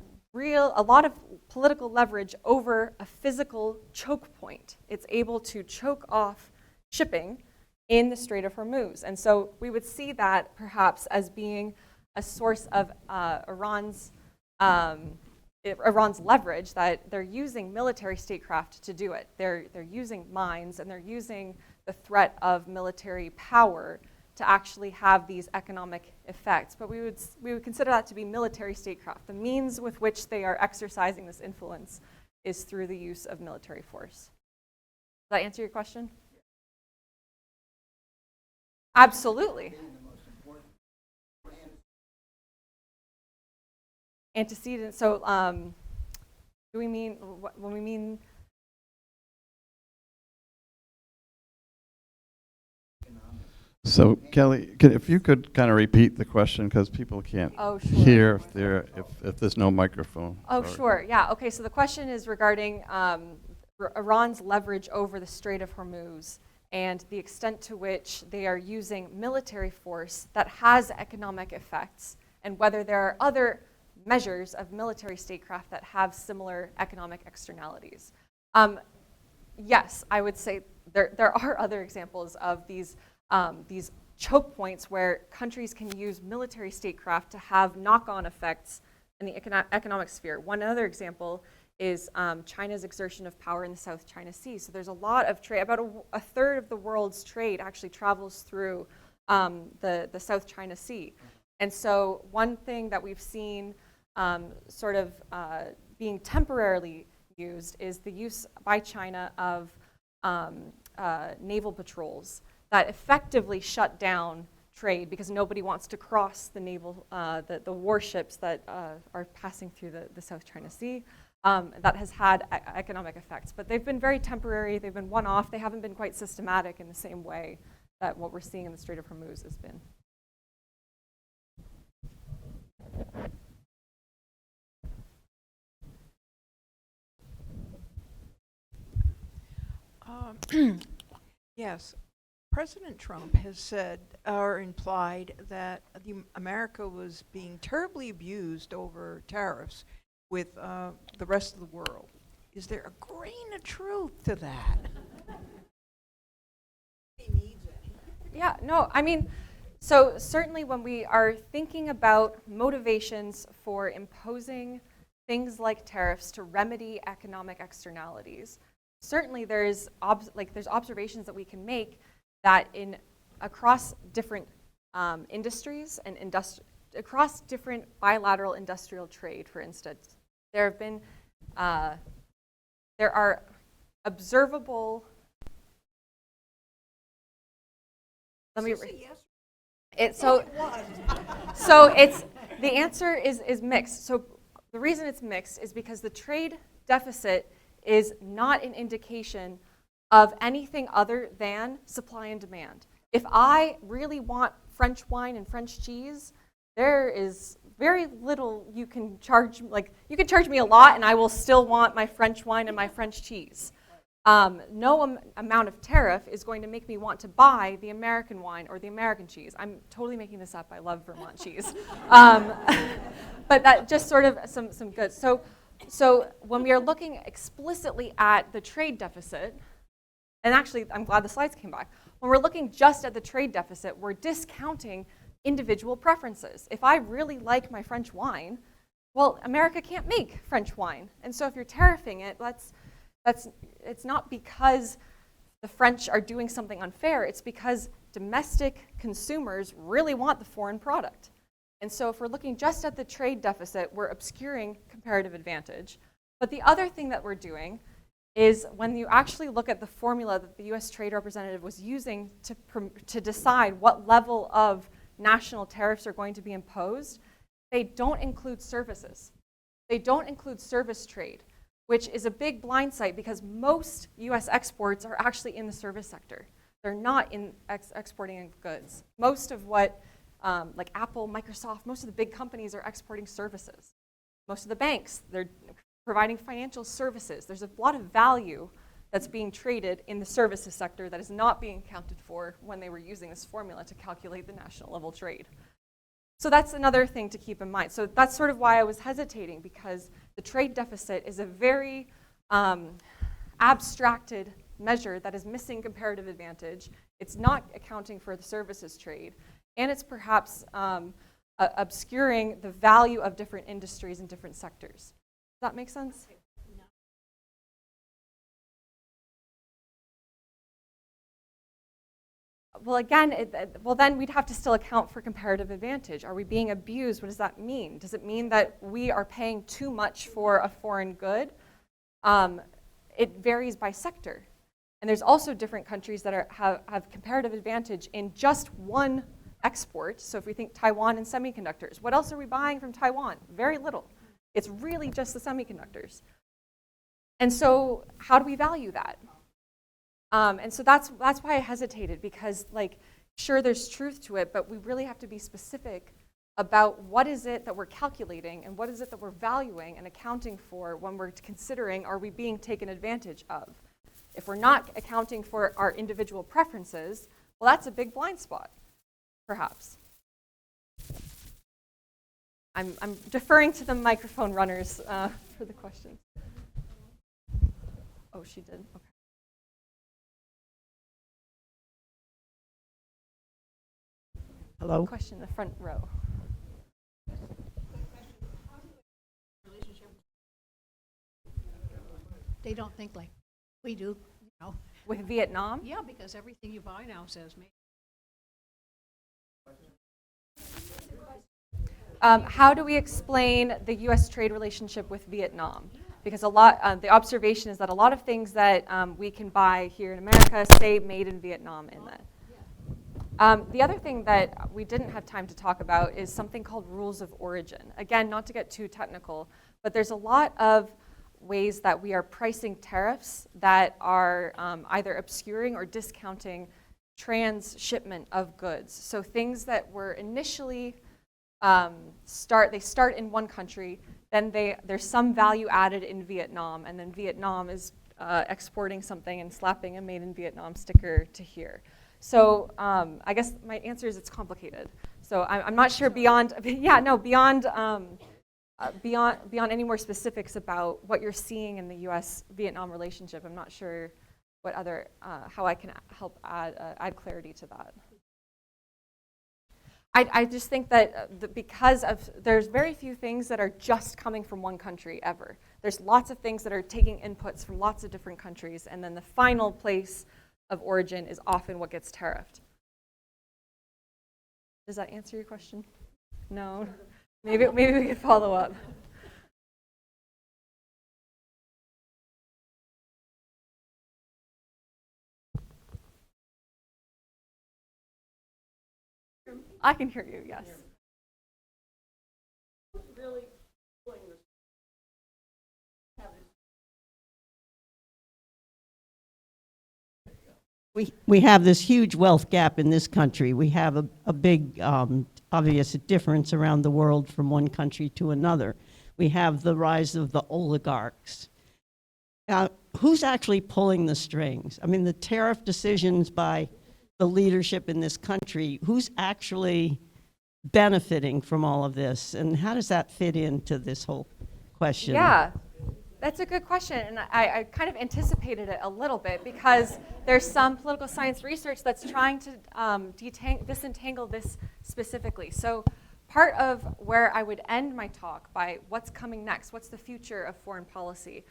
lot of political leverage over a physical choke point. It's able to choke off shipping in the Strait of Hormuz. And so we would see that perhaps as being a source of Iran's leverage, that they're using military statecraft to do it. They're using mines, and they're using the threat of military power to actually have these economic effects. But we would consider that to be military statecraft. The means with which they are exercising this influence is through the use of military force. Does that answer your question? Absolutely. Antecedent. So, do we mean when we mean? So Kelly, if you could kind of repeat the question, because people can't hear if there's no microphone. Oh, sure. Yeah. Okay. So the question is regarding Iran's leverage over the Strait of Hormuz and the extent to which they are using military force that has economic effects, and whether there are other measures of military statecraft that have similar economic externalities. Yes, I would say there are other examples of these choke points where countries can use military statecraft to have knock-on effects in the economic sphere. One other example is China's exertion of power in the South China Sea. So there's a lot of trade. About a third of the world's trade actually travels through the South China Sea. And so one thing that we've seen being temporarily used is the use by China of naval patrols that effectively shut down trade because nobody wants to cross the naval, the warships that are passing through the South China Sea. That has had economic effects, but they've been very temporary. They've been one-off. They haven't been quite systematic in the same way that what we're seeing in the Strait of Hormuz has been. Yes, President Trump has said or implied that America was being terribly abused over tariffs with the rest of the world. Is there a grain of truth to that? He needs it. Yeah, no, I mean, so certainly when we are thinking about motivations for imposing things like tariffs to remedy economic externalities, certainly there's observations that we can make that across different industries and across different bilateral industrial trade, for instance, there are observable. Let me. Yes. So it's the answer is mixed. So the reason it's mixed is because the trade deficit is not an indication of anything other than supply and demand. If I really want French wine and French cheese, there is very little you can charge. Like, you can charge me a lot and I will still want my French wine and my French cheese. No amount of tariff is going to make me want to buy the American wine or the American cheese. I'm totally making this up. I love Vermont cheese. But that just sort of some good. So when we are looking explicitly at the trade deficit, and actually I'm glad the slides came back, when we're looking just at the trade deficit, we're discounting individual preferences. If I really like my French wine, well, America can't make French wine. And so if you're tariffing it, it's not because the French are doing something unfair, it's because domestic consumers really want the foreign product. And so if we're looking just at the trade deficit, we're obscuring comparative advantage. But the other thing that we're doing is when you actually look at the formula that the US Trade Representative was using to decide what level of national tariffs are going to be imposed, they don't include services. They don't include service trade, which is a big blind sight because most US exports are actually in the service sector. They're not in exporting goods. Most of what like Apple, Microsoft, most of the big companies are exporting services. Most of the banks, they're providing financial services. There's a lot of value that's being traded in the services sector that is not being accounted for when they were using this formula to calculate the national level trade. So that's another thing to keep in mind. So that's sort of why I was hesitating, because the trade deficit is a very abstracted measure that is missing comparative advantage. It's not accounting for the services trade. And it's perhaps obscuring the value of different industries and different sectors. Does that make sense? Well, again, then we'd have to still account for comparative advantage. Are we being abused? What does that mean? Does it mean that we are paying too much for a foreign good? It varies by sector. And there's also different countries that have comparative advantage in just one export. So if we think Taiwan and semiconductors, what else are we buying from Taiwan? Very little. It's really just the semiconductors. And so how do we value that? And so that's why I hesitated, because sure, there's truth to it, but we really have to be specific about what is it that we're calculating and what is it that we're valuing and accounting for when we're considering, are we being taken advantage of? If we're not accounting for our individual preferences, well, that's a big blind spot, perhaps. I'm deferring to the microphone runners for the questions. Oh, she did? Okay. Hello? Question in the front row. They don't think like we do, you know. With Vietnam? Yeah, because everything you buy now says made. How do we explain the U.S. trade relationship with Vietnam? because the observation is that a lot of things that we can buy here in America say made in Vietnam in that. The other thing that we didn't have time to talk about is something called rules of origin. Again, not to get too technical, but there's a lot of ways that we are pricing tariffs that are either obscuring or discounting transshipment of goods. So things that were initially they start in one country, then there's some value added in Vietnam, and then Vietnam is exporting something and slapping a made in Vietnam sticker to here. So I guess my answer is it's complicated. So I'm not sure beyond any more specifics about what you're seeing in the U.S.-Vietnam relationship. I'm not sure what other how I can help add clarity to that. I just think that because there's very few things that are just coming from one country ever. There's lots of things that are taking inputs from lots of different countries, and then the final place of origin is often what gets tariffed. Does that answer your question? No? Maybe we could follow up. I can hear you, yes. We have this huge wealth gap in this country. We have a big obvious difference around the world from one country to another. We have the rise of the oligarchs. Who's actually pulling the strings? I mean, the tariff decisions by the leadership in this country, who's actually benefiting from all of this? And how does that fit into this whole question? Yeah. That's a good question, and I kind of anticipated it a little bit because there's some political science research that's trying to disentangle this specifically. So part of where I would end my talk by what's coming next, what's the future of foreign policy,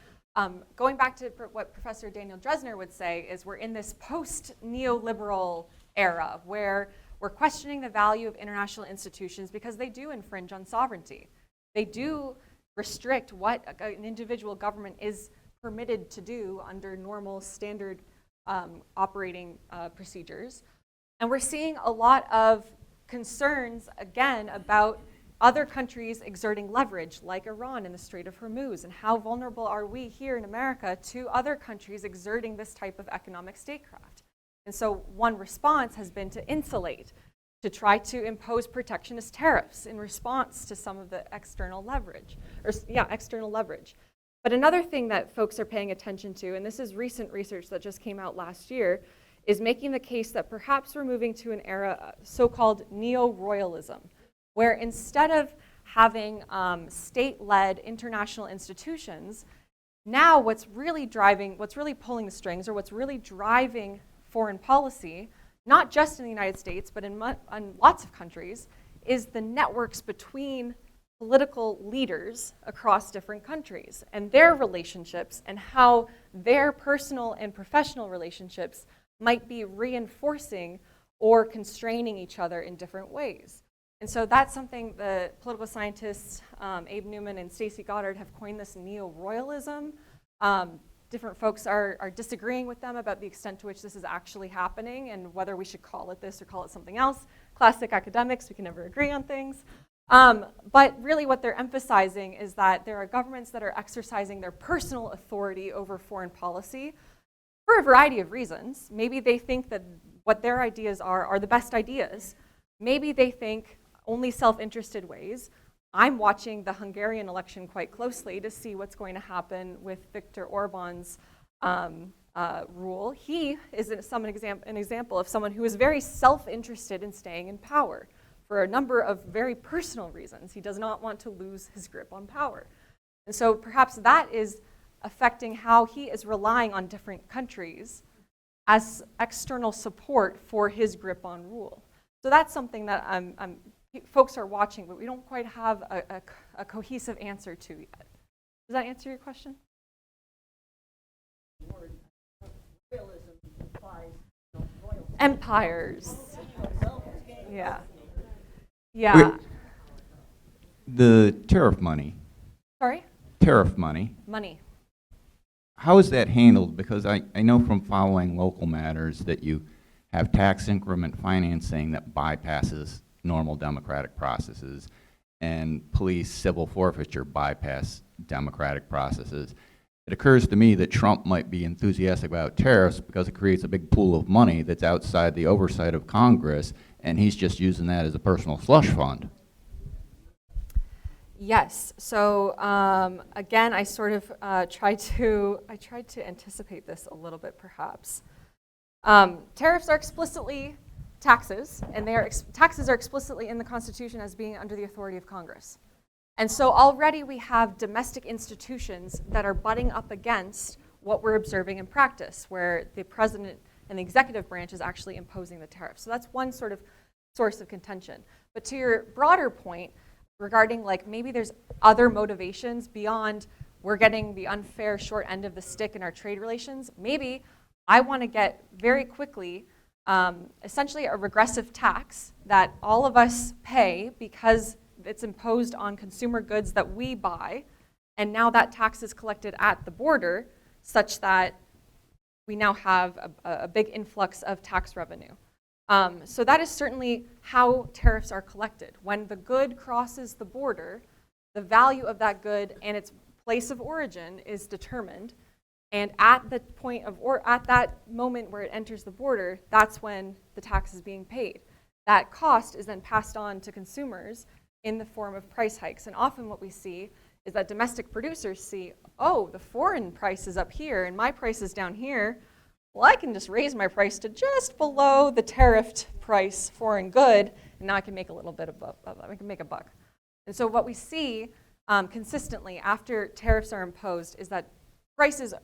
going back to what Professor Daniel Dresner would say is we're in this post-neoliberal era where we're questioning the value of international institutions because they do infringe on sovereignty. They do restrict what an individual government is permitted to do under normal standard operating procedures. And we're seeing a lot of concerns, again, about other countries exerting leverage, like Iran in the Strait of Hormuz, and how vulnerable are we here in America to other countries exerting this type of economic statecraft. And so one response has been to insulate, to try to impose protectionist tariffs in response to some of the external leverage. But another thing that folks are paying attention to, and this is recent research that just came out last year, is making the case that perhaps we're moving to an era, so-called neo-royalism, where instead of having state-led international institutions, now what's really pulling the strings, or what's really driving foreign policy, not just in the United States, but in lots of countries, is the networks between political leaders across different countries and their relationships and how their personal and professional relationships might be reinforcing or constraining each other in different ways. And so that's something the political scientists, Abe Newman and Stacey Goddard, have coined this neo-royalism. Different folks are disagreeing with them about the extent to which this is actually happening and whether we should call it this or call it something else. Classic academics, we can never agree on things. But really what they're emphasizing is that there are governments that are exercising their personal authority over foreign policy for a variety of reasons. Maybe they think that what their ideas are the best ideas. Maybe they think only self-interested ways. I'm watching the Hungarian election quite closely to see what's going to happen with Viktor Orban's rule. He is an example of someone who is very self-interested in staying in power for a number of very personal reasons. He does not want to lose his grip on power. And so perhaps that is affecting how he is relying on different countries as external support for his grip on rule. So that's something that folks are watching, but we don't quite have a cohesive answer to yet. Does that answer your question? Empires. Yeah. Yeah. The tariff money. Sorry? Tariff money. Money. how is that handled? Because I know from following local matters that you have tax increment financing that bypasses normal democratic processes, and police civil forfeiture bypass democratic processes. It occurs to me that Trump might be enthusiastic about tariffs because it creates a big pool of money that's outside the oversight of Congress, and he's just using that as a personal slush fund. Yes. So again, I sort of tried to anticipate this a little bit, perhaps. Tariffs are explicitly taxes, and taxes are explicitly in the Constitution as being under the authority of Congress. And so already we have domestic institutions that are butting up against what we're observing in practice, where the president and the executive branch is actually imposing the tariff. So that's one sort of source of contention. But to your broader point regarding like maybe there's other motivations beyond we're getting the unfair short end of the stick in our trade relations, maybe I want to get very quickly essentially a regressive tax that all of us pay because it's imposed on consumer goods that we buy, and now that tax is collected at the border such that we now have a big influx of tax revenue. So that is certainly how tariffs are collected. When the good crosses the border, the value of that good and its place of origin is determined, and at the point of, or at that moment where it enters the border, that's when the tax is being paid. That cost is then passed on to consumers in the form of price hikes. And often what we see is that domestic producers see, oh, the foreign price is up here and my price is down here. Well, I can just raise my price to just below the tariffed price foreign good, and now I can make a little bit of I can make a buck. And so what we see consistently after tariffs are imposed is that prices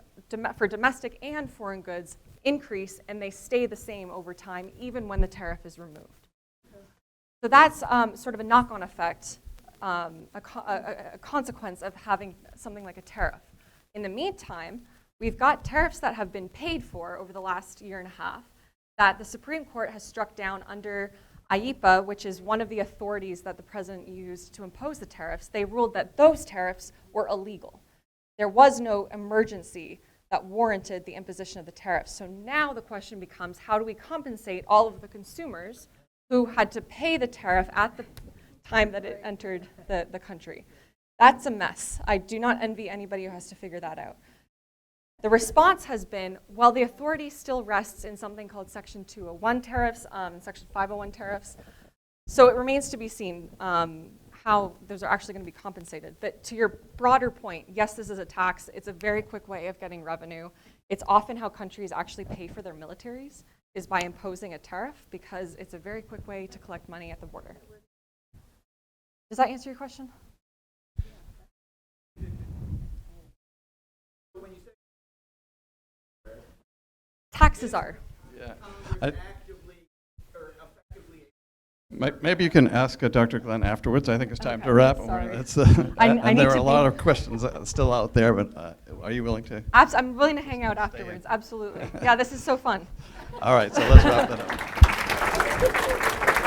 for domestic and foreign goods increase, and they stay the same over time, even when the tariff is removed. So that's sort of a knock-on effect, a consequence of having something like a tariff. In the meantime, we've got tariffs that have been paid for over the last year and a half that the Supreme Court has struck down under IEEPA, which is one of the authorities that the president used to impose the tariffs. They ruled that those tariffs were illegal. There was no emergency that warranted the imposition of the tariffs. So now the question becomes, how do we compensate all of the consumers who had to pay the tariff at the time that it entered the country? That's a mess. I do not envy anybody who has to figure that out. The response has been, well, the authority still rests in something called Section 201 tariffs, and Section 501 tariffs. So it remains to be seen how those are actually going to be compensated. But to your broader point, yes, this is a tax. It's a very quick way of getting revenue. It's often how countries actually pay for their militaries, is by imposing a tariff, because it's a very quick way to collect money at the border. Does that answer your question? Taxes are. Yeah. Maybe you can ask Dr. Glenn afterwards. I think it's time to wrap. Sorry. And I need there are to a lot of questions still out there, but are you willing to? I'm willing to hang out afterwards, absolutely. Yeah, this is so fun. All right, so let's wrap that up.